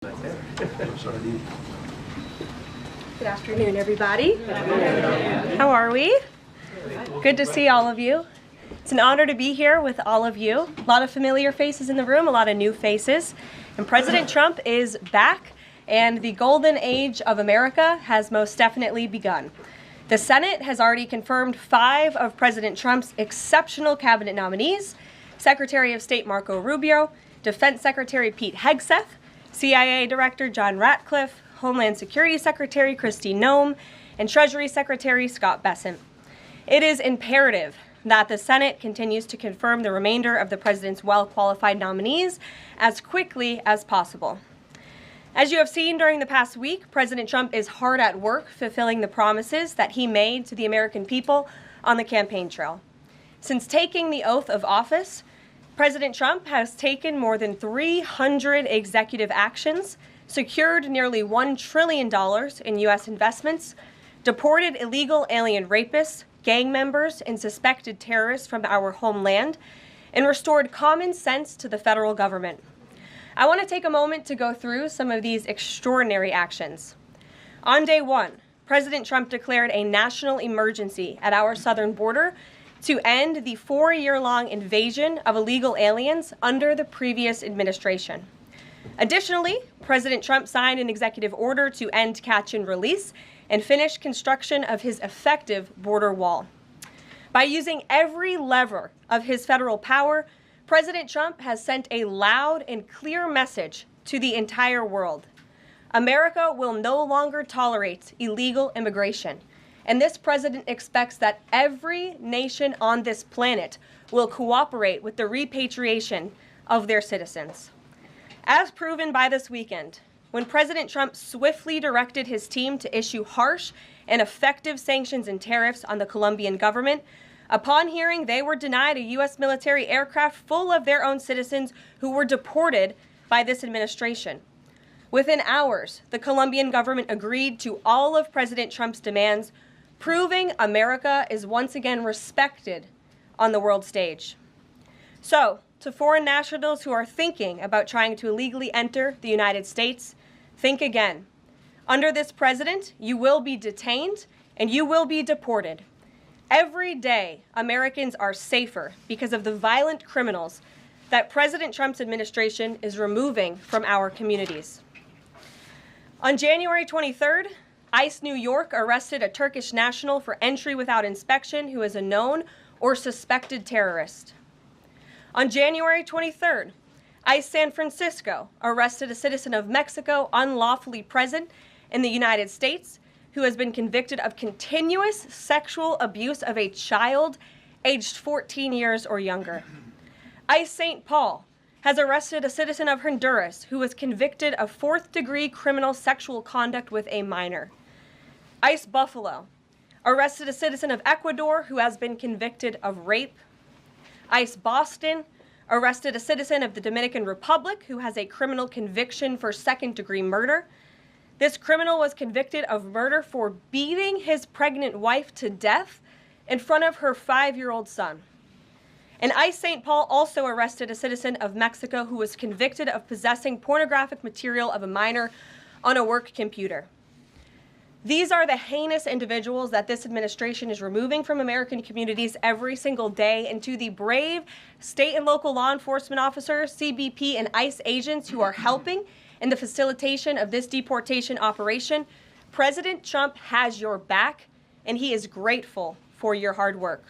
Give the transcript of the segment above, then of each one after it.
Good afternoon, everybody. How are we? Good to see all of you. It's an honor to be here with all of you. A lot of familiar faces in the room, a lot of new faces. And President Trump is back, and the golden age of America has most definitely begun. The Senate has already confirmed 5 of President Trump's exceptional cabinet nominees: Secretary of State Marco Rubio, Defense Secretary Pete Hegseth, CIA Director John Ratcliffe, Homeland Security Secretary Kristi Noem, and Treasury Secretary Scott Bessent. It is imperative that the Senate continues to confirm the remainder of the president's well-qualified nominees as quickly as possible. As you have seen during the past week, President Trump is hard at work fulfilling the promises that he made to the American people on the campaign trail. Since taking the oath of office, President Trump has taken more than 300 executive actions, secured nearly $1 trillion in U.S. investments, deported illegal alien rapists, gang members, and suspected terrorists from our homeland, and restored common sense to the federal government. I want to take a moment to go through some of these extraordinary actions. On day 1, President Trump declared a national emergency at our southern border to end the 4-year-long invasion of illegal aliens under the previous administration. Additionally, President Trump signed an executive order to end catch and release and finish construction of his effective border wall. By using every lever of his federal power, President Trump has sent a loud and clear message to the entire world. America will no longer tolerate illegal immigration. And this president expects that every nation on this planet will cooperate with the repatriation of their citizens. As proven by this weekend, when President Trump swiftly directed his team to issue harsh and effective sanctions and tariffs on the Colombian government, upon hearing they were denied a U.S. military aircraft full of their own citizens who were deported by this administration. Within hours, the Colombian government agreed to all of President Trump's demands, proving America is once again respected on the world stage. So, to foreign nationals who are thinking about trying to illegally enter the United States, think again. Under this president, you will be detained and you will be deported. Every day, Americans are safer because of the violent criminals that President Trump's administration is removing from our communities. On January 23rd, ICE New York arrested a Turkish national for entry without inspection who is a known or suspected terrorist. On January 23rd, ICE San Francisco arrested a citizen of Mexico unlawfully present in the United States who has been convicted of continuous sexual abuse of a child aged 14 years or younger. ICE St. Paul has arrested a citizen of Honduras who was convicted of 4th-degree criminal sexual conduct with a minor. ICE Buffalo arrested a citizen of Ecuador who has been convicted of rape. ICE Boston arrested a citizen of the Dominican Republic who has a criminal conviction for 2nd-degree murder. This criminal was convicted of murder for beating his pregnant wife to death in front of her 5-year-old son. And ICE St. Paul also arrested a citizen of Mexico who was convicted of possessing pornographic material of a minor on a work computer. These are the heinous individuals that this administration is removing from American communities every single day, and to the brave state and local law enforcement officers, CBP, and ICE agents who are helping in the facilitation of this deportation operation, President Trump has your back, and he is grateful for your hard work.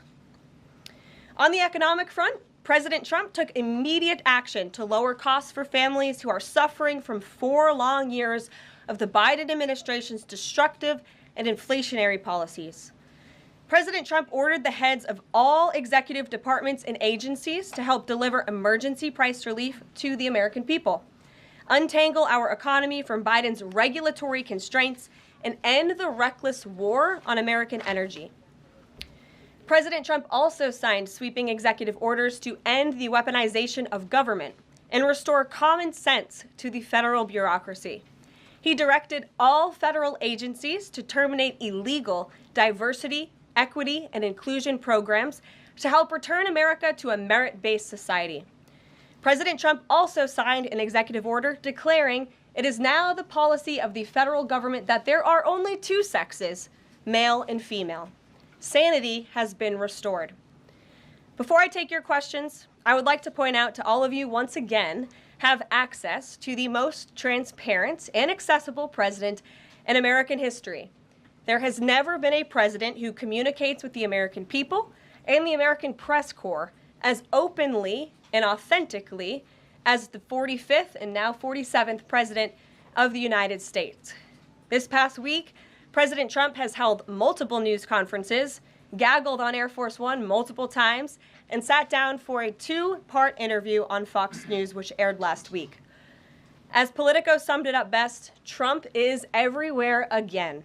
On the economic front, President Trump took immediate action to lower costs for families who are suffering from 4 long years of the Biden administration's destructive and inflationary policies. President Trump ordered the heads of all executive departments and agencies to help deliver emergency price relief to the American people, untangle our economy from Biden's regulatory constraints, and end the reckless war on American energy. President Trump also signed sweeping executive orders to end the weaponization of government and restore common sense to the federal bureaucracy. He directed all federal agencies to terminate illegal diversity, equity, and inclusion programs to help return America to a merit-based society. President Trump also signed an executive order declaring It is now the policy of the federal government that there are only two sexes, male and female. Sanity has been restored. Before I take your questions, I would like to point out to all of you once again have access to the most transparent and accessible president in American history. There has never been a president who communicates with the American people and the American press corps as openly and authentically as the 45th and now 47th President of the United States. This past week, President Trump has held multiple news conferences, gaggled on Air Force One multiple times, and sat down for a two-part interview on Fox News, which aired last week. As Politico summed it up best, Trump is everywhere again.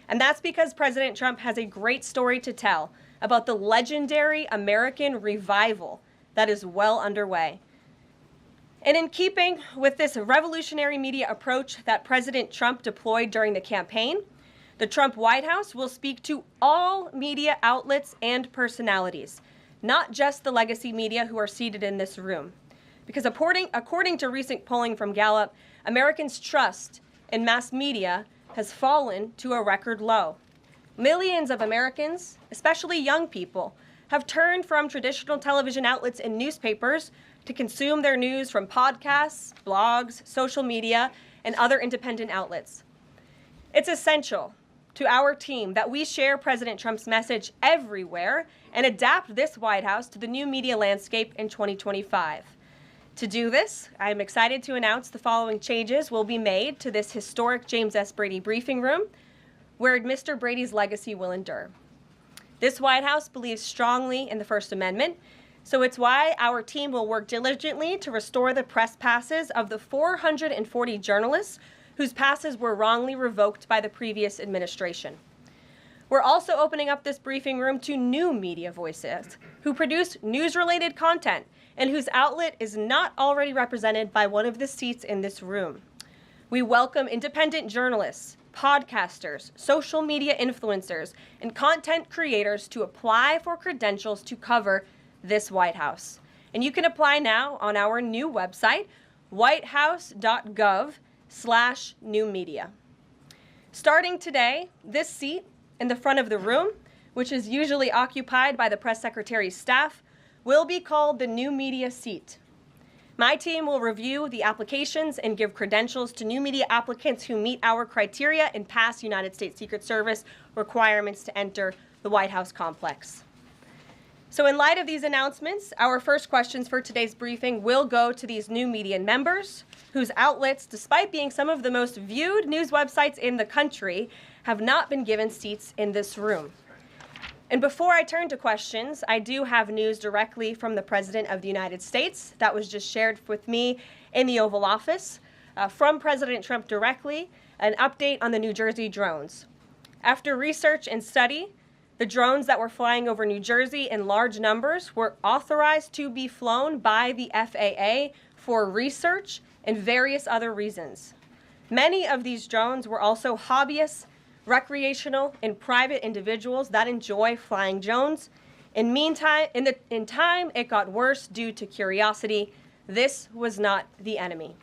And that's because President Trump has a great story to tell about the legendary American revival that is well underway. And in keeping with this revolutionary media approach that President Trump deployed during the campaign, the Trump White House will speak to all media outlets and personalities, not just the legacy media who are seated in this room. Because according to recent polling from Gallup, Americans' trust in mass media has fallen to a record low. Millions of Americans, especially young people, have turned from traditional television outlets and newspapers to consume their news from podcasts, blogs, social media, and other independent outlets. It's essential to our team that we share President Trump's message everywhere and adapt this White House to the new media landscape in 2025. To do this, I am excited to announce the following changes will be made to this historic James S. Brady briefing room, where Mr. Brady's legacy will endure. This White House believes strongly in the First Amendment, so it's why our team will work diligently to restore the press passes of the 440 journalists whose passes were wrongly revoked by the previous administration. We're also opening up this briefing room to new media voices who produce news-related content and whose outlet is not already represented by one of the seats in this room. We welcome independent journalists, podcasters, social media influencers, and content creators to apply for credentials to cover this White House. And you can apply now on our new website, whitehouse.gov/newmedia. Starting today, this seat in the front of the room, which is usually occupied by the press secretary's staff, will be called the new media seat. My team will review the applications and give credentials to new media applicants who meet our criteria and pass United States Secret Service requirements to enter the White House complex. So in light of these announcements, our first questions for today's briefing will go to these new media members whose outlets, despite being some of the most viewed news websites in the country, have not been given seats in this room. And before I turn to questions, I do have news directly from the President of the United States that was just shared with me in the Oval Office from President Trump directly, an update on the New Jersey drones. After research and study, the drones that were flying over New Jersey in large numbers were authorized to be flown by the FAA for research and various other reasons. Many of these drones were also hobbyists, recreational, and private individuals that enjoy flying drones. In time, it got worse due to curiosity. This was not the enemy.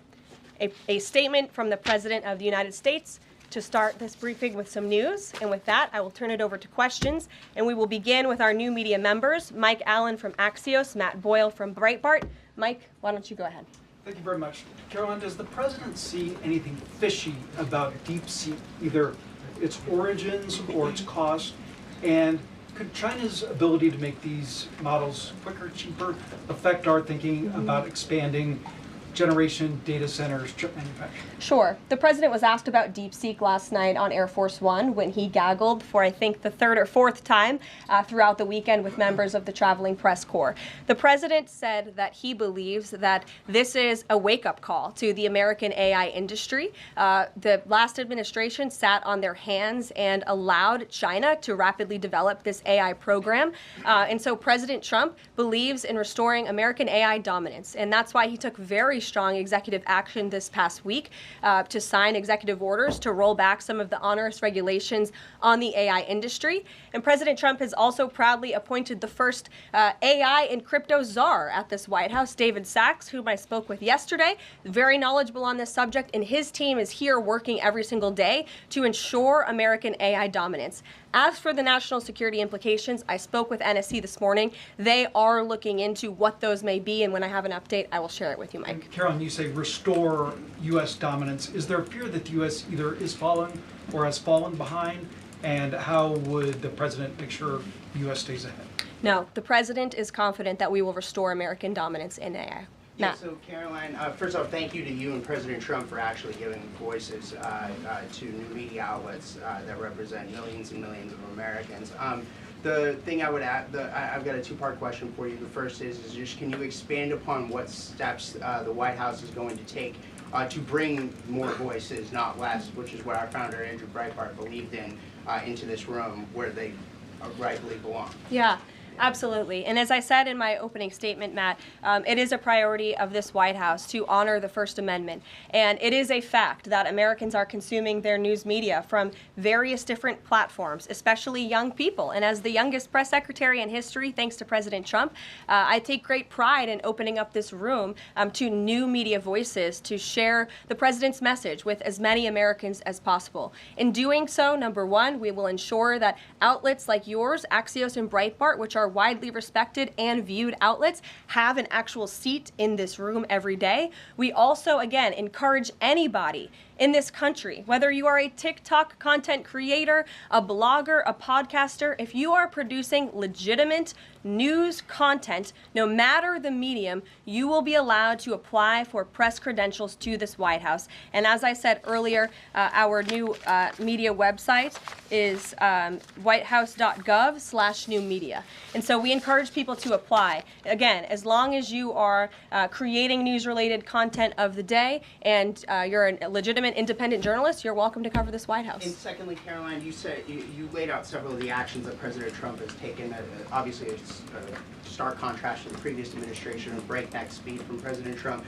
A statement from the President of the United States to start this briefing with some news. And with that, I will turn it over to questions. And we will begin with our new media members, Mike Allen from Axios, Matt Boyle from Breitbart. Mike, why don't you go ahead? Thank you very much. Caroline, does the President see anything fishy about DeepSeek, either its origins or its cost? And could China's ability to make these models quicker, cheaper, affect our thinking about expanding generation data centers, chip manufacturing? Sure. The President was asked about DeepSeek last night on Air Force One when he gaggled for, I think, the third or fourth time throughout the weekend with members of the traveling press corps. The President said that he believes that this is a wake-up call to the American AI industry. The last administration sat on their hands and allowed China to rapidly develop this AI program. And so President Trump believes in restoring American AI dominance. And that's why he took very strong executive action this past week to sign executive orders to roll back some of the onerous regulations on the AI industry. And President Trump has also proudly appointed the first AI and crypto czar at this White House, David Sachs, whom I spoke with yesterday, very knowledgeable on this subject, and his team is here working every single day to ensure American AI dominance. As for the national security implications, I spoke with NSC this morning. They are looking into what those may be, and when I have an update, I will share it with you, Mike. And Carolyn, you say restore U.S. dominance. Is there a fear that the U.S. either is falling or has fallen behind? And how would the president make sure the U.S. stays ahead? No, the president is confident that we will restore American dominance in AI. Yeah, Matt. so Caroline, first off, thank you to you and President Trump for actually giving voices to new media outlets that represent millions and millions of Americans. The thing I would add, I've got a two-part question for you. The first is just can you expand upon what steps the White House is going to take to bring more voices, not less, which is what our founder Andrew Breitbart believed in, into this room where they rightfully belong? Yeah. Absolutely. And as I said in my opening statement, Matt, it is a priority of this White House to honor the First Amendment. And it is a fact that Americans are consuming their news media from various different platforms, especially young people. And as the youngest press secretary in history, thanks to President Trump, I take great pride in opening up this room to new media voices to share the president's message with as many Americans as possible. In doing so, number one, we will ensure that outlets like yours, Axios and Breitbart, which are widely respected and viewed outlets, have an actual seat in this room every day. We also, again, encourage anybody in this country, whether you are a TikTok content creator, a blogger, a podcaster, if you are producing legitimate news content, no matter the medium, you will be allowed to apply for press credentials to this White House. And as I said earlier, our new media website is whitehouse.gov/new media. And so we encourage people to apply. Again, as long as you are creating news-related content of the day and you're a legitimate independent journalist, you're welcome to cover this White House. And secondly, Caroline, you said you laid out several of the actions that President Trump has taken. Obviously, it's a stark contrast to the previous administration of breakneck speed from President Trump.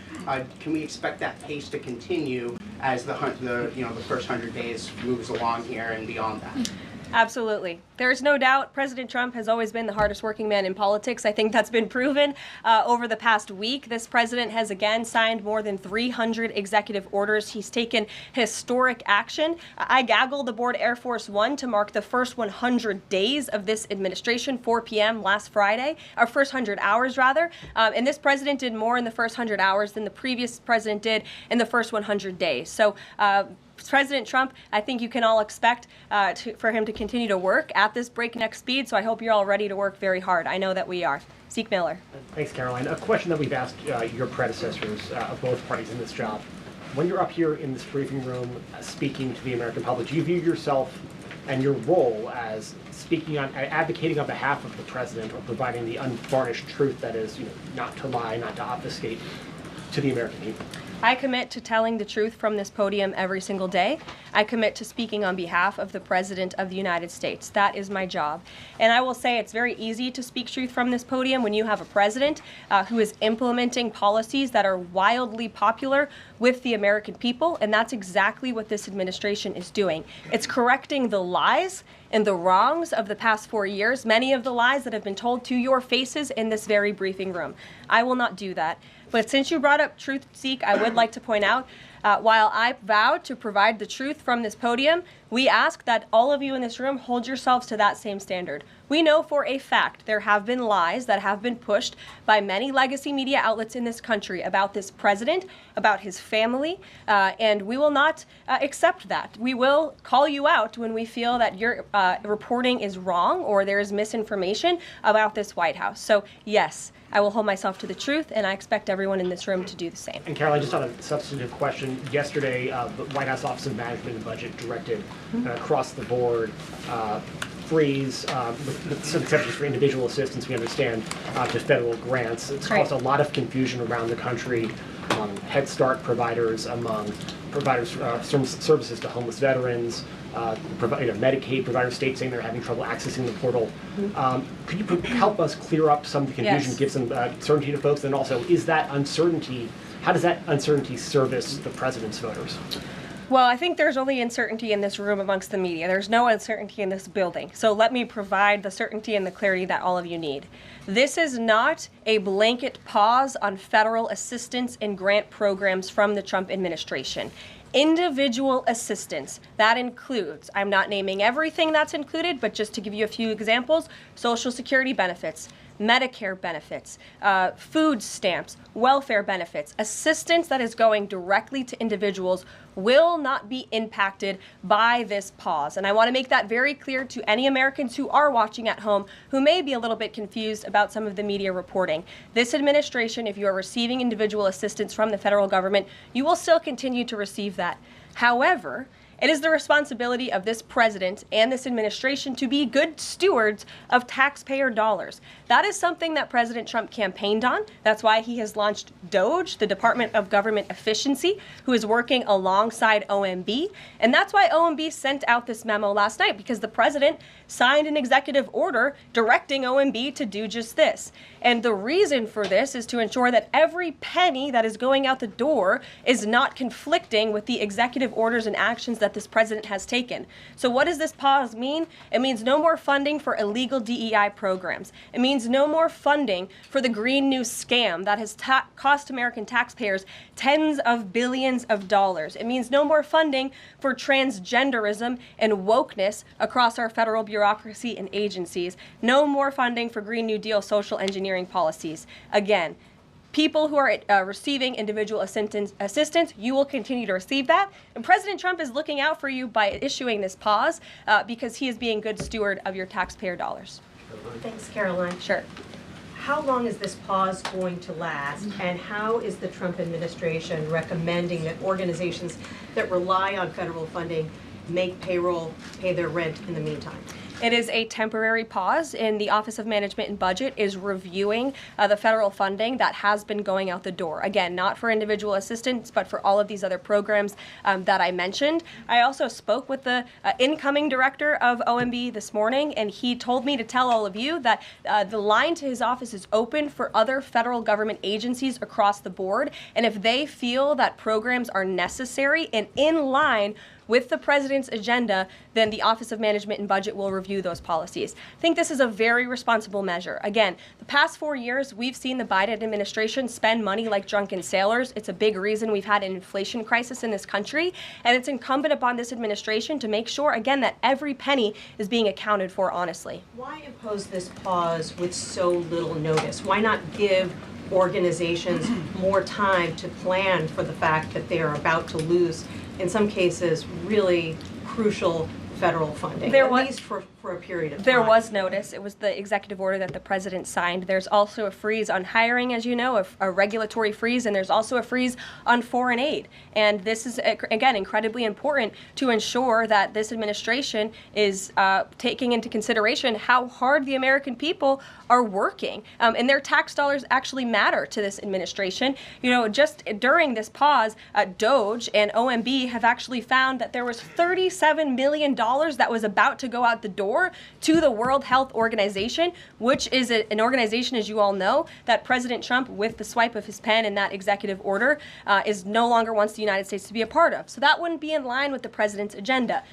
Can we expect that pace to continue as the first 100 days moves along here and beyond that? Absolutely. There's no doubt President Trump has always been the hardest working man in politics. I think that's been proven over the past week. This president has again signed more than 300 executive orders. He's taken historic action. I gaggled aboard Air Force One to mark the first 100 days of this administration, 4 p.m. last Friday, or first 100 hours rather. And this president did more in the first 100 hours than the previous president did in the first 100 days. So President Trump, I think you can all expect for him to continue to work at this breakneck speed, so I hope you're all ready to work very hard. I know that we are. Zeke Miller. Thanks, Caroline. A question that we've asked your predecessors of both parties in this job. When you're up here in this briefing room speaking to the American public, do you view yourself and your role as speaking on, advocating on behalf of the president or providing the unvarnished truth that is, not to lie, not to obfuscate to the American people? I commit to telling the truth from this podium every single day. I commit to speaking on behalf of the President of the United States. That is my job. And I will say it's very easy to speak truth from this podium when you have a president who is implementing policies that are wildly popular with the American people, and that's exactly what this administration is doing. It's correcting the lies and the wrongs of the past 4 years, many of the lies that have been told to your faces in this very briefing room. I will not do that. But since you brought up truth, Zeke, I would like to point out, while I vowed to provide the truth from this podium, we ask that all of you in this room hold yourselves to that same standard. We know for a fact there have been lies that have been pushed by many legacy media outlets in this country about this president, about his family, and we will not accept that. We will call you out when we feel that your reporting is wrong or there is misinformation about this White House. So yes, I will hold myself to the truth, and I expect everyone in this room to do the same. And Caroline, just on a substantive question, yesterday the White House Office of Management and Budget directed across the board freeze, with some exceptions for individual assistance, we understand, to federal grants. It's caused a lot of confusion around the country among Head Start providers, among providers services to homeless veterans, Medicaid providers, states saying they're having trouble accessing the portal. Could you help us clear up some of the confusion, give some certainty to folks? And also, is that uncertainty How does that uncertainty service the president's voters? Well, I think there's only uncertainty in this room amongst the media. There's no uncertainty in this building. So let me provide the certainty and the clarity that all of you need. This is not a blanket pause on federal assistance and grant programs from the Trump administration. Individual assistance, that includes, I'm not naming everything that's included, but just to give you a few examples, Social Security benefits, Medicare benefits, food stamps, welfare benefits, assistance that is going directly to individuals will not be impacted by this pause. And I want to make that very clear to any Americans who are watching at home who may be a little bit confused about some of the media reporting. This administration, if you are receiving individual assistance from the federal government, you will still continue to receive that. However, it is the responsibility of this president and this administration to be good stewards of taxpayer dollars. That is something that President Trump campaigned on. That's why he has launched DOGE, the Department of Government Efficiency, who is working alongside OMB. And that's why OMB sent out this memo last night, because the president signed an executive order directing OMB to do just this. And the reason for this is to ensure that every penny that is going out the door is not conflicting with the executive orders and actions that this president has taken. So what does this pause mean? It means no more funding for illegal DEI programs. It means no more funding for the Green New scam that has cost American taxpayers tens of billions of dollars. It means no more funding for transgenderism and wokeness across our federal bureaucracy and agencies. No more funding for Green New Deal social engineering policies. Again, people who are receiving individual assistance, you will continue to receive that. And President Trump is looking out for you by issuing this pause because he is being good steward of your taxpayer dollars. Thanks, Caroline. Sure. How long is this pause going to last, and how is the Trump administration recommending that organizations that rely on federal funding make payroll, pay their rent in the meantime? It is a temporary pause, and the Office of Management and Budget is reviewing the federal funding that has been going out the door. Again, not for individual assistance, but for all of these other programs that I mentioned. I also spoke with the incoming director of OMB this morning, and he told me to tell all of you that the line to his office is open for other federal government agencies across the board, and if they feel that programs are necessary and in line with the president's agenda, then the Office of Management and Budget will review those policies. I think this is a very responsible measure. Again, the past 4 years, we've seen the Biden administration spend money like drunken sailors. It's a big reason we've had an inflation crisis in this country, and it's incumbent upon this administration to make sure, again, that every penny is being accounted for honestly. Why impose this pause with so little notice? Why not give organizations more time to plan for the fact that they are about to lose, in some cases, really crucial federal funding, at least for a period of time? There was notice. It was the executive order that the president signed. There's also a freeze on hiring, as you know, a regulatory freeze, and there's also a freeze on foreign aid. And this is, again, incredibly important to ensure that this administration is taking into consideration how hard the American people are working. And their tax dollars actually matter to this administration. You know, just during this pause, DOGE and OMB have actually found that there was $37 million that was about to go out the door to the World Health Organization, which is an organization, as you all know, that President Trump, with the swipe of his pen in that executive order, is no longer wants the United States to be a part of. So that wouldn't be in line with the president's agenda.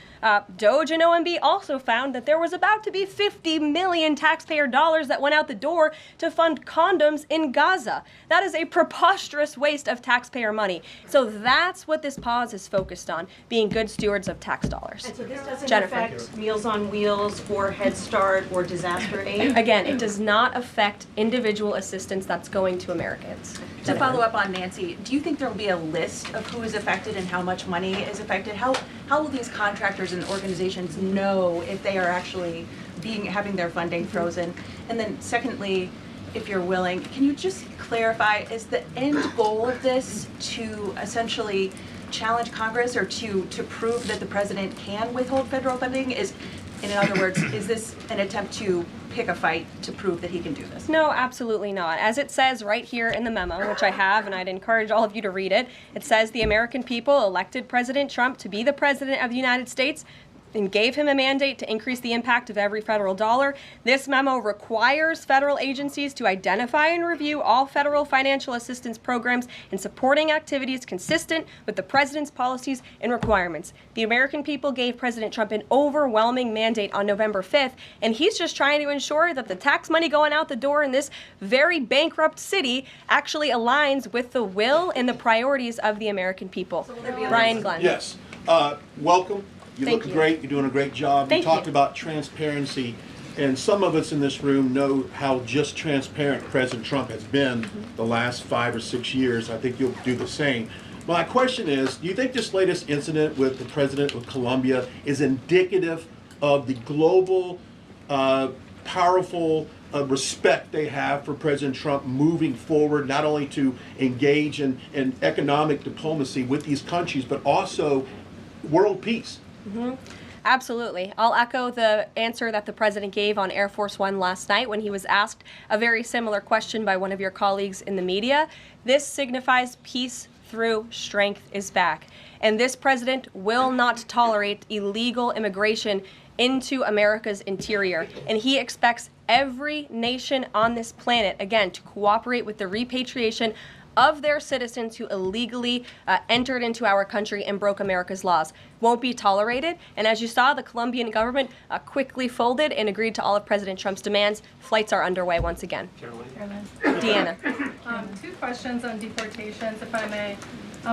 DOGE and OMB also found that there was about to be 50 million taxpayer dollars that went out the door to fund condoms in Gaza. That is a preposterous waste of taxpayer money. So that's what this pause is focused on, being good stewards of tax dollars. And so this doesn't Jennifer. affect Meals on Wheels or Head Start or disaster aid? Again, it does not affect individual assistance that's going to Americans. To follow up on Nancy, do you think there will be a list of who is affected and how much money is affected? How will these contractors and organizations know if they are actually having their funding frozen? And then secondly, if you're willing, can you just clarify, is the end goal of this to essentially challenge Congress or to prove that the president can withhold federal funding? In other words, is this an attempt to pick a fight to prove that he can do this? No, absolutely not. As it says right here in the memo, which I have, and I'd encourage all of you to read it, it says the American people elected President Trump to be the President of the United States and gave him a mandate to increase the impact of every federal dollar. This memo requires federal agencies to identify and review all federal financial assistance programs and supporting activities consistent with the president's policies and requirements. The American people gave President Trump an overwhelming mandate on November 5th, and he's just trying to ensure that the tax money going out the door in this very bankrupt city actually aligns with the will and the priorities of the American people. Brian Glenn. Yes. Welcome. You Thank look you. great. You're doing a great job. Thank you talked you. about transparency, and some of us in this room know how just transparent President Trump has been the last 5 or 6 years. I think you'll do the same. My question is, do you think this latest incident with the president of Colombia is indicative of the global, powerful respect they have for President Trump moving forward, not only to engage in economic diplomacy with these countries, but also world peace? Absolutely. I'll echo the answer that the president gave on Air Force One last night when he was asked a very similar question by one of your colleagues in the media. This signifies peace through strength is back. And this president will not tolerate illegal immigration into America's interior. And he expects every nation on this planet, again, to cooperate with the repatriation of their citizens who illegally entered into our country and broke America's laws. Won't be tolerated. And as you saw, the Colombian government quickly folded and agreed to all of President Trump's demands. Flights are underway once again. Deanna. Two questions on deportations, if I may.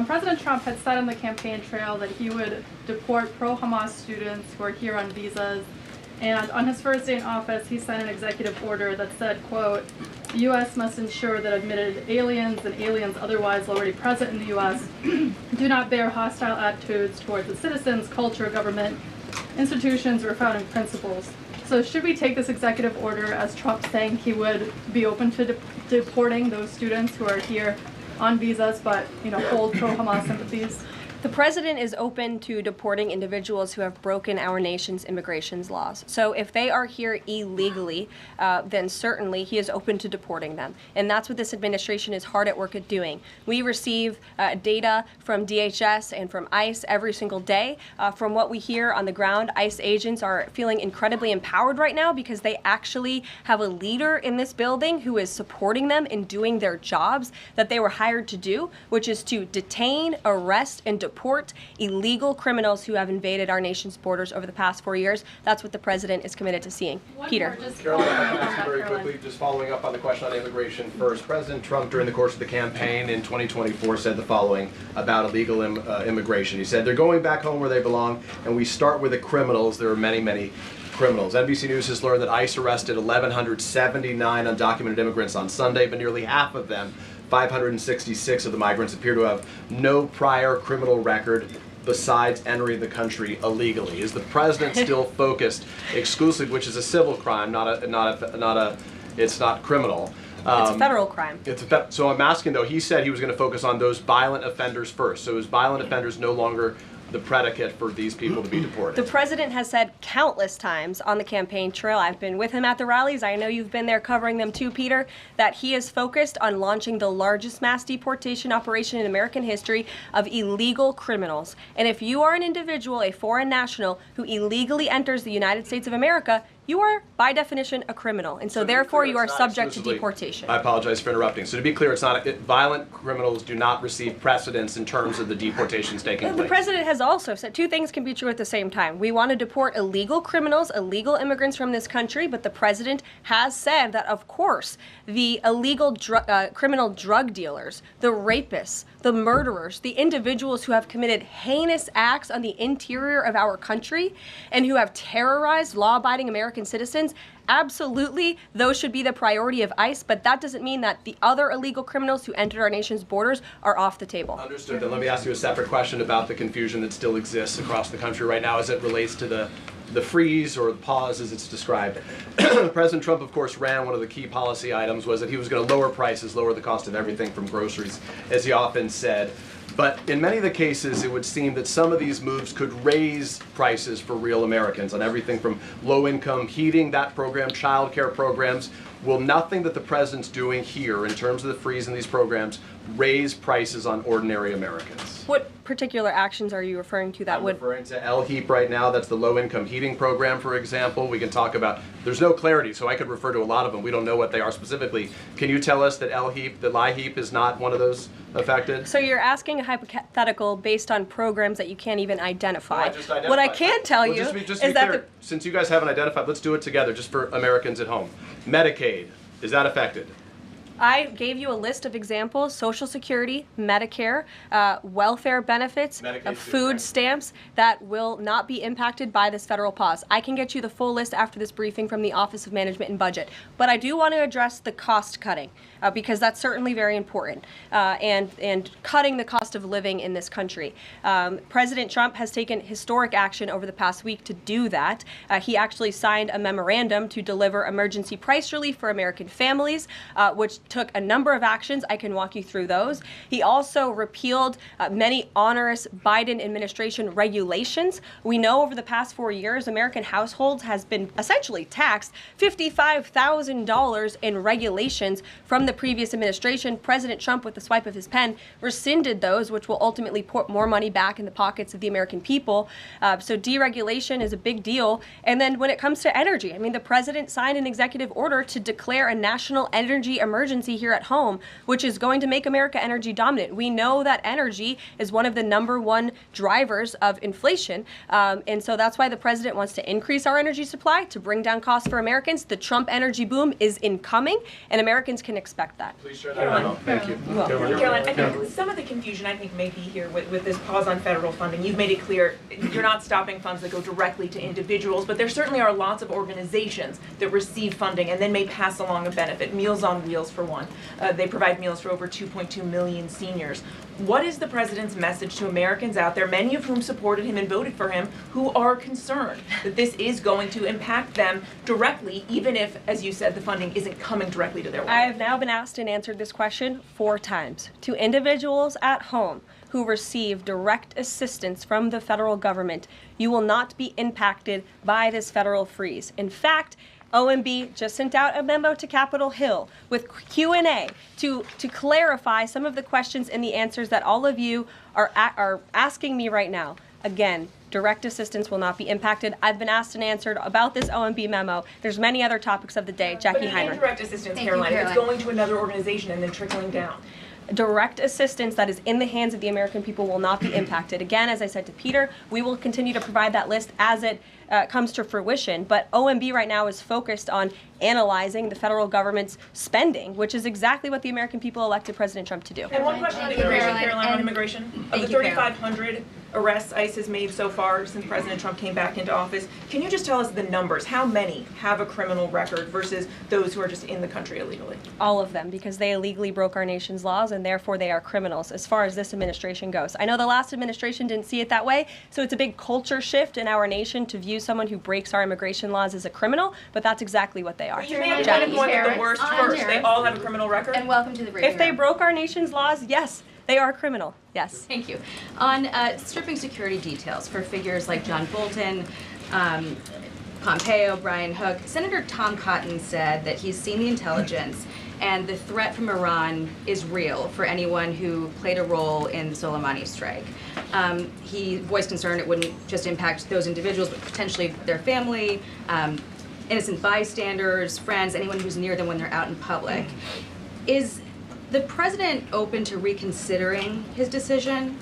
President Trump had said on the campaign trail that he would deport pro-Hamas students who are here on visas. And on his first day in office, he signed an executive order that said, quote, "The U.S. must ensure that admitted aliens and aliens otherwise already present in the U.S. do not bear hostile attitudes towards the citizens, culture, government, institutions, or founding principles." So should we take this executive order as Trump saying he would be open to deporting those students who are here on visas but, hold pro-Hamas sympathies? The president is open to deporting individuals who have broken our nation's immigration laws. So if they are here illegally, then certainly he is open to deporting them. And that's what this administration is hard at work at doing. We receive data from DHS and from ICE every single day. From what we hear on the ground, ICE agents are feeling incredibly empowered right now because they actually have a leader in this building who is supporting them in doing their jobs that they were hired to do, which is to detain, arrest, and deport illegal criminals who have invaded our nation's borders over the past 4 years. That's what the president is committed to seeing. Peter. Caroline, if I could very quickly, just following up on the question on immigration first. President Trump, during the course of the campaign in 2024, said the following about illegal immigration. He said, "They're going back home where they belong, and we start with the criminals. There are many, many criminals." NBC News has learned that ICE arrested 1,179 undocumented immigrants on Sunday, but nearly half of them, 566 of the migrants, appear to have no prior criminal record besides entering the country illegally. Is the president still focused exclusively, which is a civil crime, it's not criminal? It's a federal crime. So I'm asking though, he said he was going to focus on those violent offenders first. So is violent offenders no longer the predicate for these people to be deported? The president has said countless times on the campaign trail, I've been with him at the rallies, I know you've been there covering them too, Peter, that he is focused on launching the largest mass deportation operation in American history of illegal criminals. And if you are an individual, a foreign national, who illegally enters the United States of America, you are, by definition, a criminal. And so therefore, you are subject to deportation. I apologize for interrupting. So to be clear, it's not violent criminals do not receive precedence in terms of the deportations taking place. The president has also said two things can be true at the same time. We want to deport illegal criminals, illegal immigrants from this country, but the president has said that, of course, the illegal criminal drug dealers, the rapists, the murderers, the individuals who have committed heinous acts on the interior of our country and who have terrorized law-abiding American citizens, absolutely, those should be the priority of ICE, but that doesn't mean that the other illegal criminals who entered our nation's borders are off the table. Understood. Then let me ask you a separate question about the confusion that still exists across the country right now as it relates to the freeze or the pause as it's described. President Trump, of course, ran one of the key policy items was that he was going to lower prices, lower the cost of everything from groceries, as he often said. But in many of the cases, it would seem that some of these moves could raise prices for real Americans on everything from low-income heating, that program, child care programs. Will nothing that the president's doing here in terms of the freeze in these programs raise prices on ordinary Americans. What particular actions are you referring to that I'm would? referring to LHEAP right now. That's the low-income heating program, for example. We can talk about, there's no clarity, so I could refer to a lot of them. We don't know what they are specifically. Can you tell us that LHEAP, that LIHEAP is not one of those affected? So you're asking a hypothetical based on programs that you can't even identify. No, I just identified. What I can tell Well, you just to be is that clear, since you guys haven't identified, let's do it together, just for Americans at home. Medicaid, is that affected? I gave you a list of examples: Social Security, Medicare, welfare benefits, Medicaid's food different. stamps that will not be impacted by this federal pause. I can get you the full list after this briefing from the Office of Management and Budget. But I do want to address the cost cutting because that's certainly very important and cutting the cost of living in this country. President Trump has taken historic action over the past week to do that. He actually signed a memorandum to deliver emergency price relief for American families, which took a number of actions. I can walk you through those. He also repealed many onerous Biden administration regulations. We know over the past 4 years, American households has been essentially taxed $55,000 in regulations from the previous administration. President Trump, with the swipe of his pen, rescinded those, which will ultimately put more money back in the pockets of the American people. So deregulation is a big deal. And then when it comes to energy, I mean, the president signed an executive order to declare a national energy emergency here at home, which is going to make America energy dominant. We know that energy is one of the #1 drivers of inflation. And so that's why the president wants to increase our energy supply to bring down costs for Americans. The Trump energy boom is incoming, and Americans can expect that. Please share that out. Thank you. Caroline, I think some of the confusion I think may be here with this pause on federal funding. You've made it clear you're not stopping funds that go directly to individuals, but there certainly are lots of organizations that receive funding and then may pass along a benefit. Meals on Wheels, for one. They provide meals for over 2.2 million seniors. What is the president's message to Americans out there, many of whom supported him and voted for him, who are concerned that this is going to impact them directly, even if, as you said, the funding isn't coming directly to their wallet? I have now been asked and answered this question 4 times. To individuals at home who receive direct assistance from the federal government, you will not be impacted by this federal freeze. In fact, OMB just sent out a memo to Capitol Hill with Q&A to clarify some of the questions and the answers that all of you are asking me right now. Again, direct assistance will not be impacted. I've been asked and answered about this OMB memo. There's many other topics of the day. Jackie But Heimer. indirect assistance, Caroline, if it's going to another organization and then trickling down. Direct assistance that is in the hands of the American people will not be impacted. Again, as I said to Peter, we will continue to provide that list as it comes to fruition. But OMB right now is focused on analyzing the federal government's spending, which is exactly what the American people elected President Trump to do. And one question on immigration, Caroline, on immigration. Of the 3,500 arrests ICE has made so far since President Trump came back into office, can you just tell us the numbers? How many have a criminal record versus those who are just in the country illegally? All of them, because they illegally broke our nation's laws and therefore they are criminals as far as this administration goes. I know the last administration didn't see it that way, so it's a big culture shift in our nation to view someone who breaks our immigration laws as a criminal, but that's exactly what they are. But you made a point that the worst first. They all have a criminal record? And welcome to the briefing If they room. broke our nation's laws, yes, they are criminal. Yes. Thank you. On stripping security details for figures like John Bolton, Pompeo, Brian Hook, Senator Tom Cotton said that he's seen the intelligence and the threat from Iran is real for anyone who played a role in the Soleimani strike. He voiced concern it wouldn't just impact those individuals, but potentially their family, innocent bystanders, friends, anyone who's near them when they're out in public. Is the president open to reconsidering his decision?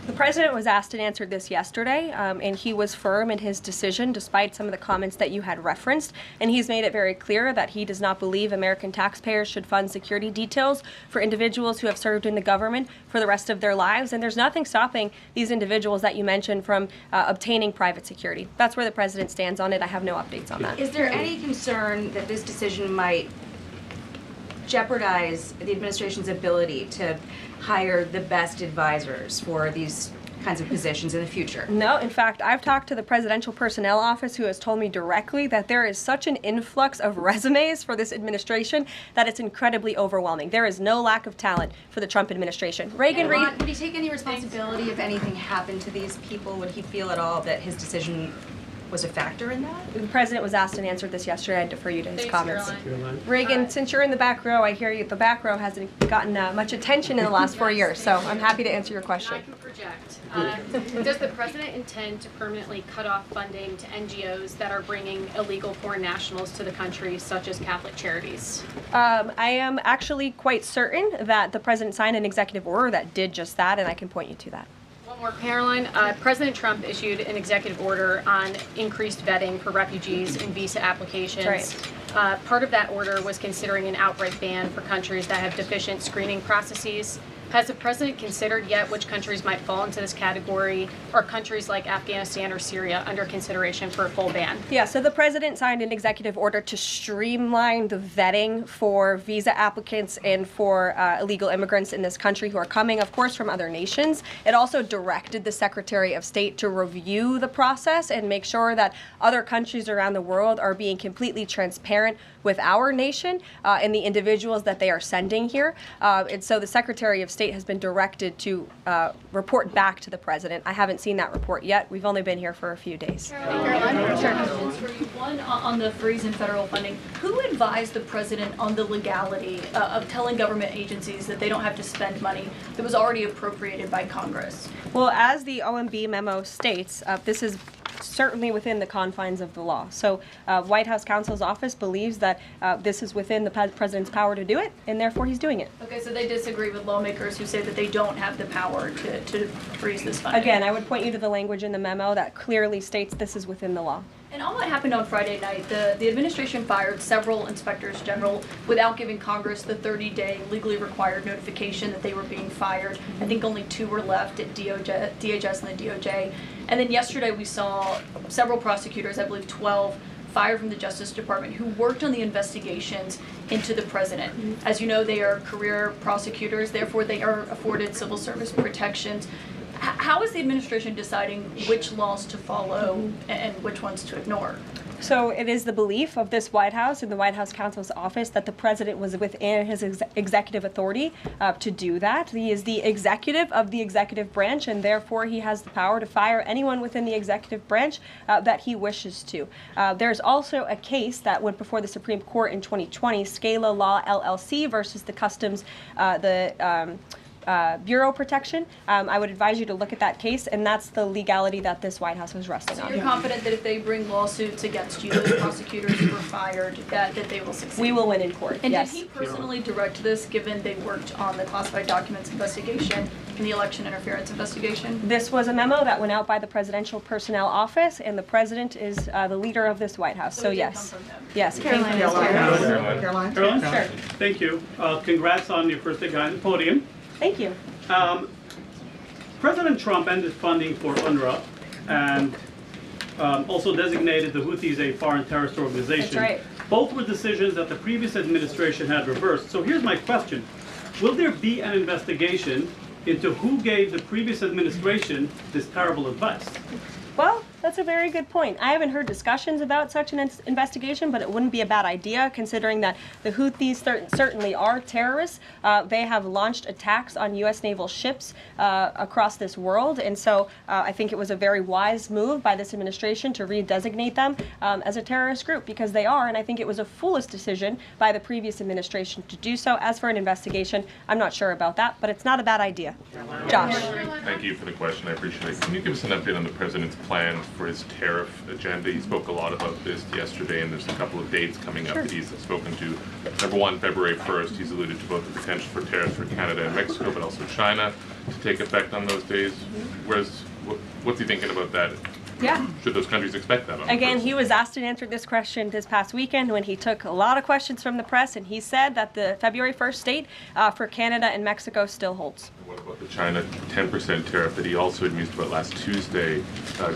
The president was asked and answered this yesterday, and he was firm in his decision despite some of the comments that you had referenced. And he's made it very clear that he does not believe American taxpayers should fund security details for individuals who have served in the government for the rest of their lives. And there's nothing stopping these individuals that you mentioned from obtaining private security. That's where the president stands on it. I have no updates on that. Is there any concern that this decision might jeopardize the administration's ability to hire the best advisors for these kinds of positions in the future? No, in fact, I've talked to the Presidential Personnel Office, who has told me directly that there is such an influx of resumes for this administration that it's incredibly overwhelming. There is no lack of talent for the Trump administration. Reagan Reed. Would he take any responsibility if anything happened to these people? Would he feel at all that his decision was a factor in that? The president was asked and answered this yesterday. I defer you to his Thanks, comments. Caroline. Reagan, since you're in the back row, I hear you. The back row hasn't gotten much attention in the last 4 years, so I'm happy to answer your question. I can project. Does the president intend to permanently cut off funding to NGOs that are bringing illegal foreign nationals to the country, such as Catholic Charities? I am actually quite certain that the president signed an executive order that did just that, and I can point you to that. One more, Caroline. President Trump issued an executive order on increased vetting for refugees and visa applications. Right. Part of that order was considering an outright ban for countries that have deficient screening processes. Has the president considered yet which countries might fall into this category? Are countries like Afghanistan or Syria under consideration for a full ban? Yeah, so the president signed an executive order to streamline the vetting for visa applicants and for illegal immigrants in this country who are coming, of course, from other nations. It also directed the Secretary of State to review the process and make sure that other countries around the world are being completely transparent with our nation and the individuals that they are sending here. And so the Secretary of State has been directed to report back to the president. I haven't seen that report yet. We've only been here for a few days. Caroline, questions for you. One on the freeze in federal funding. Who advised the president on the legality of telling government agencies that they don't have to spend money that was already appropriated by Congress? Well, as the OMB memo states, this is certainly within the confines of the law. So White House counsel's office believes that this is within the president's power to do it, and therefore he's doing it. Okay, so they disagree with lawmakers who say that they don't have the power to freeze this funding. Again, I would point you to the language in the memo that clearly states this is within the law. And on what happened on Friday night, the administration fired several inspectors general without giving Congress the 30-day legally required notification that they were being fired. I think only 2 were left at DHS and the DOJ. And then yesterday we saw several prosecutors, I believe 12, fired from the Justice Department who worked on the investigations into the president. As you know, they are career prosecutors, therefore they are afforded civil service protections. How is the administration deciding which laws to follow and which ones to ignore? So it is the belief of this White House and the White House counsel's office that the president was within his executive authority to do that. He is the executive of the executive branch, and therefore he has the power to fire anyone within the executive branch that he wishes to. There's also a case that went before the Supreme Court in 2020, Scala Law LLC versus the Customs, Bureau protection. I would advise you to look at that case, and that's the legality that this White House was resting on. So you're confident that if they bring lawsuits against you, those prosecutors who were fired, that they will succeed? We will win in court, And yes. did he personally direct this, given they worked on the classified documents investigation and the election interference investigation? This was a memo that went out by the Presidential Personnel Office, and the president is the leader of this White House, so it did yes. come from him. Yes, it came from this Caroline? Sure. Thank you. Congrats on your first day behind the podium. Thank you. President Trump ended funding for UNRWA and also designated the Houthis a foreign terrorist organization. That's right. Both were decisions that the previous administration had reversed. So here's my question. Will there be an investigation into who gave the previous administration this terrible advice? Well, that's a very good point. I haven't heard discussions about such an investigation, but it wouldn't be a bad idea considering that the Houthis certainly are terrorists. They have launched attacks on U.S. naval ships across this world, and so I think it was a very wise move by this administration to redesignate them as a terrorist group, because they are, and I think it was a foolish decision by the previous administration to do so. As for an investigation, I'm not sure about that, but it's not a bad idea. Josh. Thank you for the question. I appreciate it. Can you give us an update on the president's plans for his tariff agenda? He spoke a lot about this yesterday, and there's a couple of dates coming up that he's spoken to. Number one, February 1st, he's alluded to both the potential for tariffs for Canada and Mexico, but also China to take effect on those days. What's he thinking about that? Yeah. Should those countries expect that? Again, he was asked and answered this question this past weekend when he took a lot of questions from the press, and he said that the February 1st date for Canada and Mexico still holds. What about the China 10% tariff that he also had mused about last Tuesday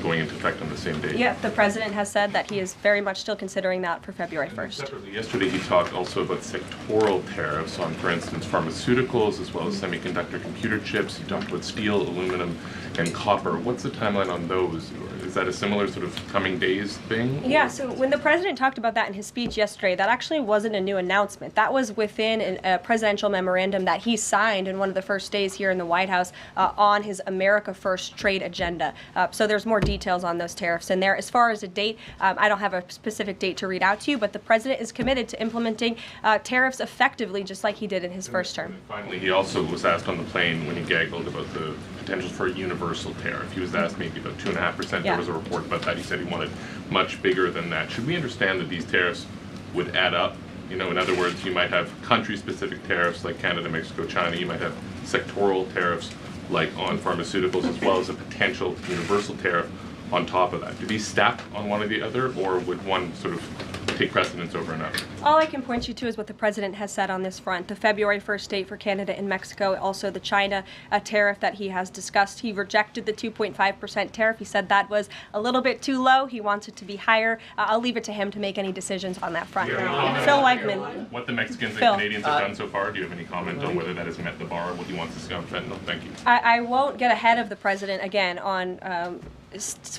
going into effect on the same day? Yeah, the president has said that he is very much still considering that for February 1st. Separately, yesterday he talked also about sectoral tariffs on, for instance, pharmaceuticals as well as semiconductor computer chips. He talked about steel, aluminum, and copper. What's the timeline on those? Is that a similar sort of coming days thing? Yeah, or- so when the president talked about that in his speech yesterday, that actually wasn't a new announcement. That was within a presidential memorandum that he signed in one of the first days here in the White House on his America First trade agenda. So there's more details on those tariffs in there. As far as a date, I don't have a specific date to read out to you, but the president is committed to implementing tariffs effectively, just like he did in his first term. Finally, he also was asked on the plane when he gaggled about the potential for a universal tariff. He was asked maybe about 2.5%. Yeah. There was a report about that. He said he wanted much bigger than that. Should we understand that these tariffs would add up? You know, in other words, you might have country-specific tariffs like Canada, Mexico, China. You might have sectoral tariffs like on pharmaceuticals, as well as a potential universal tariff on top of that. Do these stack on one or the other, or would one sort of take precedence over another? All I can point you to is what the president has said on this front. The February 1st date for Canada and Mexico, also the China tariff that he has discussed. He rejected the 2.5% tariff. He said that was a little bit too low. He wants it to be higher. I'll leave it to him to make any decisions on that front. Phil Wegman. What the Mexicans Phil. and Canadians have done so far, do you have any comment on whether that has met the bar, what he wants to see on fentanyl? Thank you. I won't get ahead of the president again on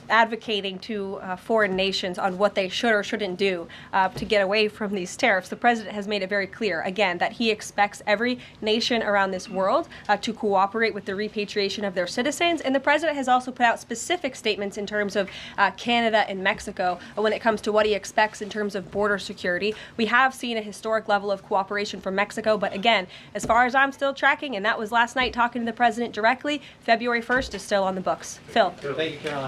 advocating to foreign nations on what they should or shouldn't do to get away from these tariffs. The president has made it very clear, again, that he expects every nation around this world to cooperate with the repatriation of their citizens. And the president has also put out specific statements in terms of Canada and Mexico when it comes to what he expects in terms of border security. We have seen a historic level of cooperation from Mexico, but again, as far as I'm still tracking, and that was last night talking to the president directly, February 1st is still on the books. Phil. Thank you, Caroline.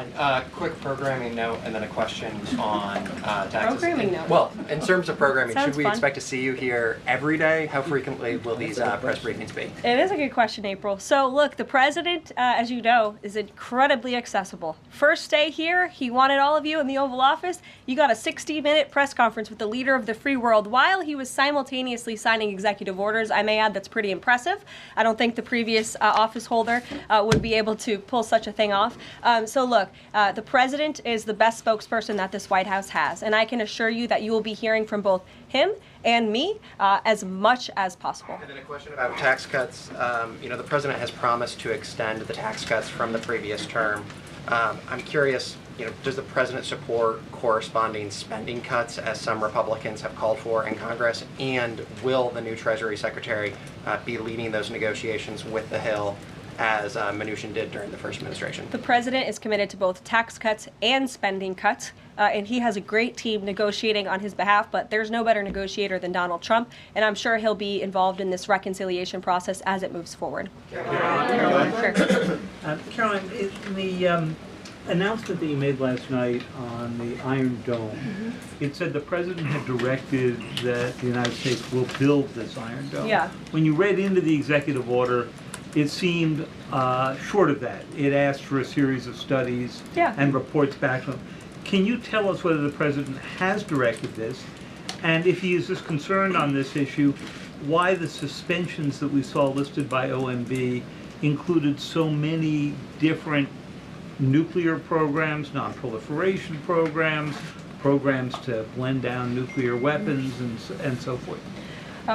Quick programming note and then a question on taxes. Programming note. Well, in terms of programming, Sounds should we fun. expect to see you here every day? How frequently will these press briefings be? It is a good question, April. So look, the president, as you know, is incredibly accessible. First day here, he wanted all of you in the Oval Office. You got a 60-minute press conference with the leader of the free world while he was simultaneously signing executive orders. I may add that's pretty impressive. I don't think the previous office holder would be able to pull such a thing off. So look, the president is the best spokesperson that this White House has, and I can assure you that you will be hearing from both him and me as much as possible. And then a question about tax cuts. You know, the president has promised to extend the tax cuts from the previous term. I'm curious, you know, does the president support corresponding spending cuts as some Republicans have called for in Congress? And will the new Treasury Secretary be leading those negotiations with the Hill as Mnuchin did during the first administration? The president is committed to both tax cuts and spending cuts, and he has a great team negotiating on his behalf, but there's no better negotiator than Donald Trump, and I'm sure he'll be involved in this reconciliation process as it moves forward. Caroline, in the announcement that you made last night on the Iron Dome, it said the president had directed that the United States will build this Iron Dome. Yeah. When you read into the executive order, it seemed short of that. It asked for a series of studies and reports back to him. Can you tell us whether the president has directed this? And if he is as concerned on this issue, why the suspensions that we saw listed by OMB included so many different nuclear programs, non-proliferation programs, programs to blend down nuclear weapons, and so forth?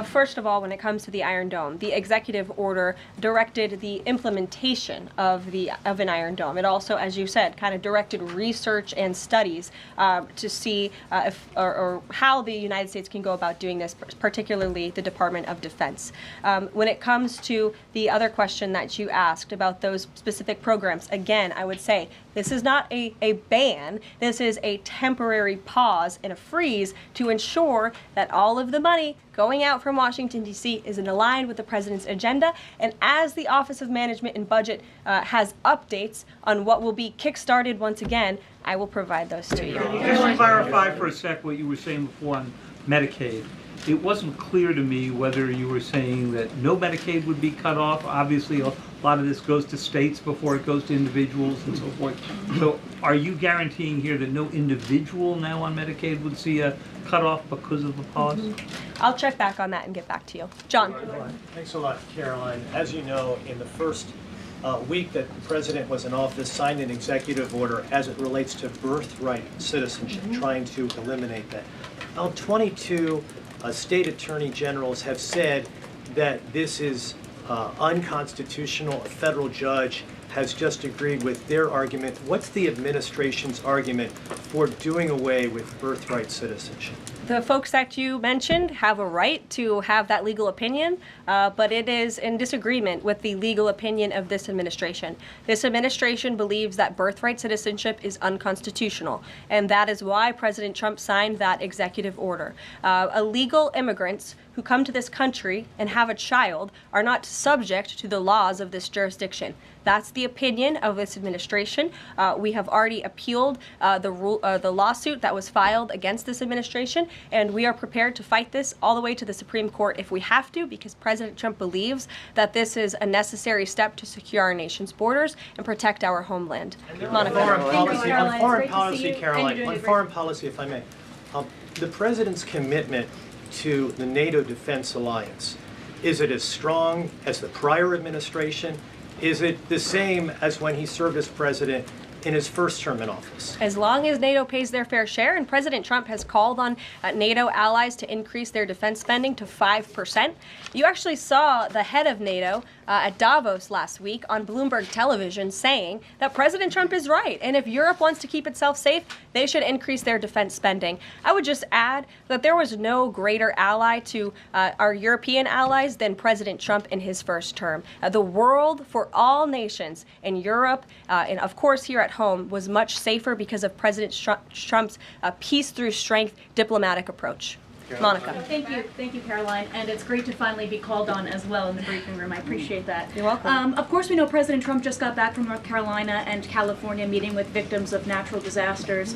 First of all, when it comes to the Iron Dome, the executive order directed the implementation of an Iron Dome. It also, as you said, kind of directed research and studies to see if or how the United States can go about doing this, particularly the Department of Defense. When it comes to the other question that you asked about those specific programs, again, I would say this is not a ban. This is a temporary pause and a freeze to ensure that all of the money going out from Washington, D.C. is aligned with the president's agenda. And as the Office of Management and Budget has updates on what will be kickstarted once again, I will provide those to you. Can you just clarify for a sec what you were saying before on Medicaid? It wasn't clear to me whether you were saying that no Medicaid would be cut off. Obviously, a lot of this goes to states before it goes to individuals and so forth. So are you guaranteeing here that no individual now on Medicaid would see a cutoff because of the pause? I'll check back on that and get back to you. John. Thanks a lot, Caroline. As you know, in the first week that the president was in office, signed an executive order as it relates to birthright citizenship, trying to eliminate that. Now, 22 state attorney generals have said that this is unconstitutional. A federal judge has just agreed with their argument. What's the administration's argument for doing away with birthright citizenship? The folks that you mentioned have a right to have that legal opinion, but it is in disagreement with the legal opinion of this administration. This administration believes that birthright citizenship is unconstitutional, and that is why President Trump signed that executive order. Illegal immigrants who come to this country and have a child are not subject to the laws of this jurisdiction. That's the opinion of this administration. We have already appealed the lawsuit that was filed against this administration, and we are prepared to fight this all the way to the Supreme Court if we have to, because President Trump believes that this is a necessary step to secure our nation's borders and protect our homeland. Monica. On foreign policy, Caroline, on foreign policy, if I may, the president's commitment to the NATO Defense Alliance, is it as strong as the prior administration? Is it the same as when he served as president in his first term in office? As long as NATO pays their fair share, and President Trump has called on NATO allies to increase their defense spending to 5%. You actually saw the head of NATO at Davos last week on Bloomberg television saying that President Trump is right, and if Europe wants to keep itself safe, they should increase their defense spending. I would just add that there was no greater ally to our European allies than President Trump in his first term. The world for all nations in Europe, and of course here at home, was much safer because of President Trump's peace through strength diplomatic approach. Monica. Thank you, Caroline, and it's great to finally be called on as well in the briefing room. I appreciate that. You're welcome. Of course, we know President Trump just got back from North Carolina and California meeting with victims of natural disasters.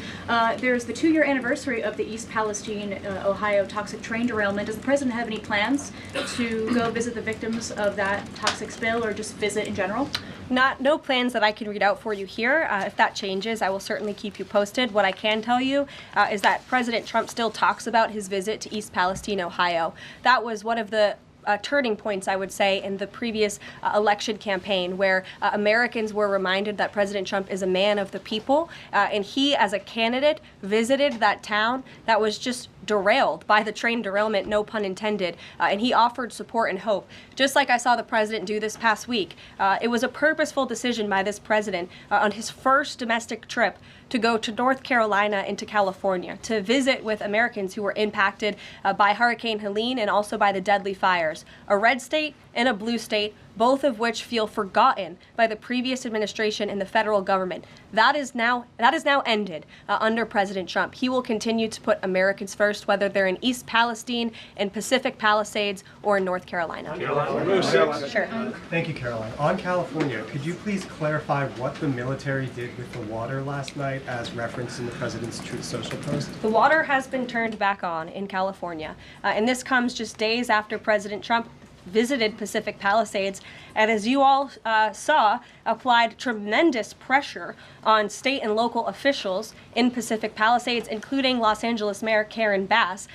There's the 2-year anniversary of the East Palestine, Ohio toxic train derailment. Does the president have any plans to go visit the victims of that toxic spill, or just visit in general? No plans that I can read out for you here. If that changes, I will certainly keep you posted. What I can tell you is that President Trump still talks about his visit to East Palestine, Ohio. That was one of the turning points, I would say, in the previous election campaign, where Americans were reminded that President Trump is a man of the people, and he, as a candidate, visited that town that was just derailed by the train derailment, no pun intended, and he offered support and hope, just like I saw the president do this past week. It was a purposeful decision by this president on his first domestic trip to go to North Carolina and to California to visit with Americans who were impacted by Hurricane Helene and also by the deadly fires. A red state and a blue state, both of which feel forgotten by the previous administration and the federal government. That is now ended under President Trump. He will continue to put Americans first, whether they're in East Palestine, in Pacific Palisades, or in North Carolina. Sure. Thank you, Caroline. On California, could you please clarify what the military did with the water last night as referenced in the president's Truth Social post? The water has been turned back on in California, and this comes just days after President Trump visited Pacific Palisades, and as you all saw, applied tremendous pressure on state and local officials in Pacific Palisades, including Los Angeles Mayor Karen Bass,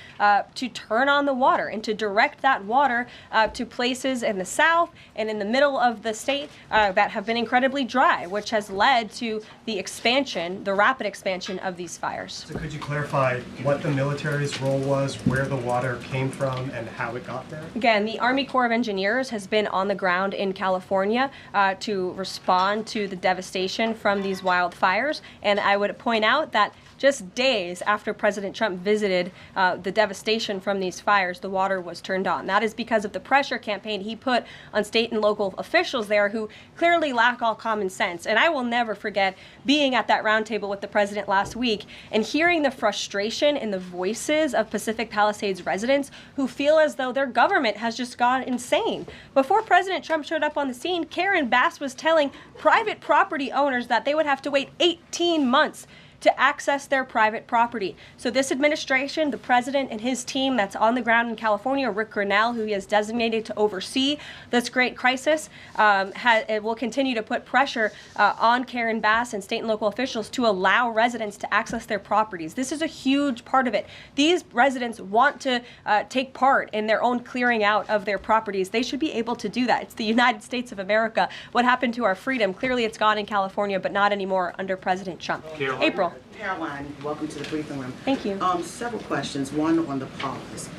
to turn on the water and to direct that water to places in the south and in the middle of the state that have been incredibly dry, which has led to the expansion, the rapid expansion of these fires. So could you clarify what the military's role was, where the water came from, and how it got there? Again, the Army Corps of Engineers has been on the ground in California to respond to the devastation from these wildfires, and I would point out that just days after President Trump visited the devastation from these fires, the water was turned on. That is because of the pressure campaign he put on state and local officials there who clearly lack all common sense. And I will never forget being at that roundtable with the president last week and hearing the frustration in the voices of Pacific Palisades residents who feel as though their government has just gone insane. Before President Trump showed up on the scene, Karen Bass was telling private property owners that they would have to wait 18 months to access their private property. So this administration, the president and his team that's on the ground in California, Rick Grenell, who he has designated to oversee this great crisis, it will continue to put pressure on Karen Bass and state and local officials to allow residents to access their properties. This is a huge part of it. These residents want to take part in their own clearing out of their properties. They should be able to do that. It's the United States of America. What happened to our freedom? Clearly it's gone in California, but not anymore under President Trump. April. Caroline, welcome to the briefing room. Thank you. Several questions. One on the pause.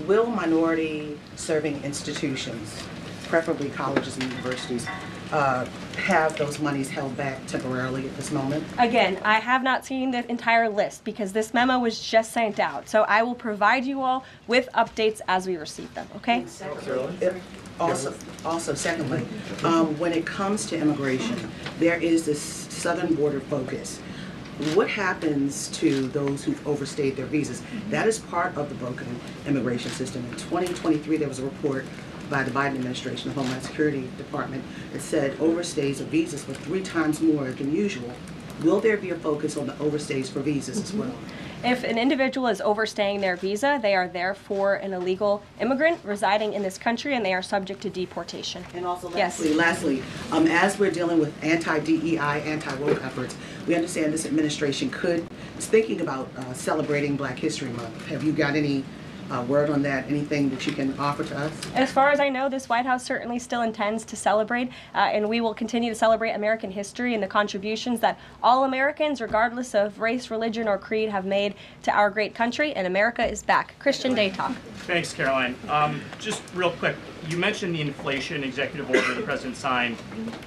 Will minority serving institutions, preferably colleges and universities, have those monies held back temporarily at this moment? Again, I have not seen the entire list because this memo was just sent out. So I will provide you all with updates as we receive them, okay? Also, secondly, when it comes to immigration, there is this southern border focus. What happens to those who've overstayed their visas? That is part of the broken immigration system. In 2023, there was a report by the Biden administration, the Homeland Security Department, that said overstays of visas were 3 times more than usual. Will there be a focus on the overstays for visas as well? If an individual is overstaying their visa, they are therefore an illegal immigrant residing in this country and they are subject to deportation. And also lastly, as we're dealing with anti-DEI, anti-woke efforts, we understand this administration is thinking about celebrating Black History Month. Have you got any word on that? Anything that you can offer to us? As far as I know, this White House certainly still intends to celebrate, and we will continue to celebrate American history and the contributions that all Americans, regardless of race, religion, or creed, have made to our great country, and America is back. Christian Day Talk. Thanks, Caroline. Just real quick, you mentioned the inflation executive order the president signed,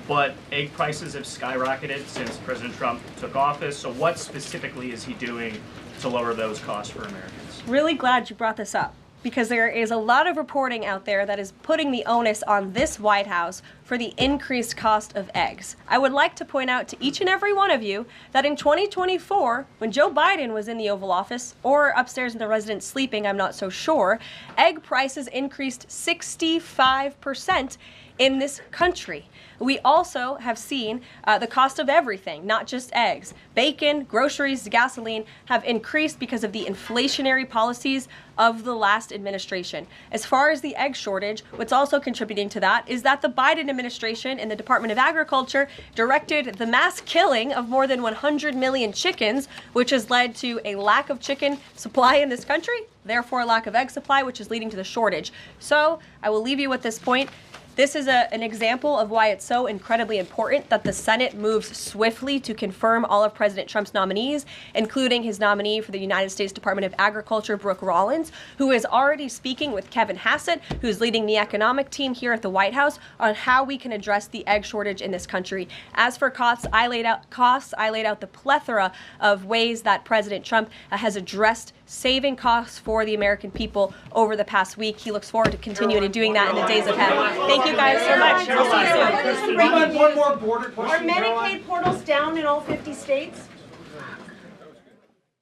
but egg prices have skyrocketed since President Trump took office, so what specifically is he doing to lower those costs for Americans? Really glad you brought this up because there is a lot of reporting out there that is putting the onus on this White House for the increased cost of eggs. I would like to point out to each and every one of you that in 2024, when Joe Biden was in the Oval Office or upstairs in the residence sleeping, I'm not so sure, egg prices increased 65% in this country. We also have seen the cost of everything, not just eggs. Bacon, groceries, gasoline have increased because of the inflationary policies of the last administration. As far as the egg shortage, what's also contributing to that is that the Biden administration in the Department of Agriculture directed the mass killing of more than 100 million chickens, which has led to a lack of chicken supply in this country, therefore a lack of egg supply, which is leading to the shortage. So I will leave you with this point. This is an example of why it's so incredibly important that the Senate moves swiftly to confirm all of President Trump's nominees, including his nominee for the United States Department of Agriculture, Brooke Rollins, who is already speaking with Kevin Hassett, who's leading the economic team here at the White House, on how we can address the egg shortage in this country. As for costs, I laid out the plethora of ways that President Trump has addressed saving costs for the American people over the past week. He looks forward to continuing to doing that in the days ahead. Thank you guys so much. One more border question. Are Medicaid portals down in all 50 states?